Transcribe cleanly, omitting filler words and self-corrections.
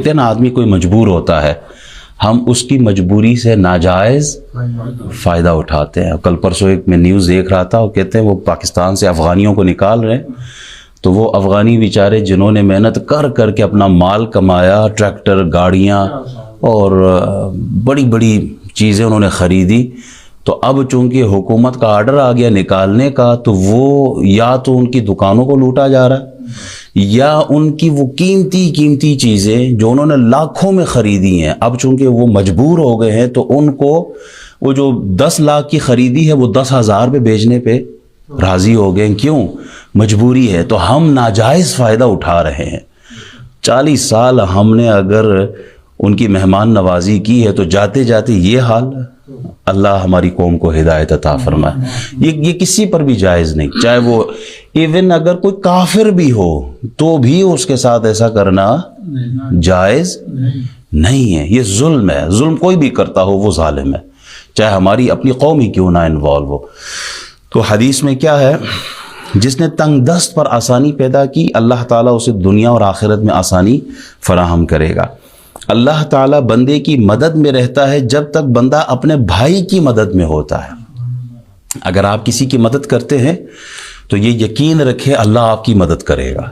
کہتے ہیں نا آدمی کوئی مجبور ہوتا ہے، ہم اس کی مجبوری سے ناجائز فائدہ اٹھاتے ہیں۔ کل پرسوں ایک میں نیوز دیکھ رہا تھا، وہ کہتے ہیں وہ پاکستان سے افغانیوں کو نکال رہے ہیں، تو وہ افغانی بیچارے جنہوں نے محنت کر کر کے اپنا مال کمایا، ٹریکٹر، گاڑیاں اور بڑی بڑی چیزیں انہوں نے خریدی، تو اب چونکہ حکومت کا آرڈر آ گیا نکالنے کا، تو وہ یا تو ان کی دکانوں کو لوٹا جا رہا ہے، یا ان کی وہ قیمتی چیزیں جو انہوں نے لاکھوں میں خریدی ہیں، اب چونکہ وہ مجبور ہو گئے ہیں تو ان کو وہ جو 10 لاکھ کی خریدی ہے وہ 10,000 پہ بیچنے پہ راضی ہو گئے۔ کیوں؟ مجبوری ہے۔ تو ہم ناجائز فائدہ اٹھا رہے ہیں۔ 40 سال ہم نے اگر ان کی مہمان نوازی کی ہے تو جاتے جاتے یہ حال، اللہ ہماری قوم کو ہدایت عطا فرمائے۔ یہ کسی پر بھی جائز نہیں، چاہے وہ ایون اگر کوئی کافر بھی ہو تو بھی اس کے ساتھ ایسا کرنا جائز نہیں ہے۔ یہ ظلم ہے، ظلم کوئی بھی کرتا ہو وہ ظالم ہے، چاہے ہماری اپنی قوم ہی کیوں نہ انوالو ہو۔ تو حدیث میں کیا ہے؟ جس نے تنگ دست پر آسانی پیدا کی، اللہ تعالیٰ اسے دنیا اور آخرت میں آسانی فراہم کرے گا۔ اللہ تعالیٰ بندے کی مدد میں رہتا ہے جب تک بندہ اپنے بھائی کی مدد میں ہوتا ہے۔ اگر آپ کسی کی مدد کرتے ہیں تو یہ یقین رکھے اللہ آپ کی مدد کرے گا۔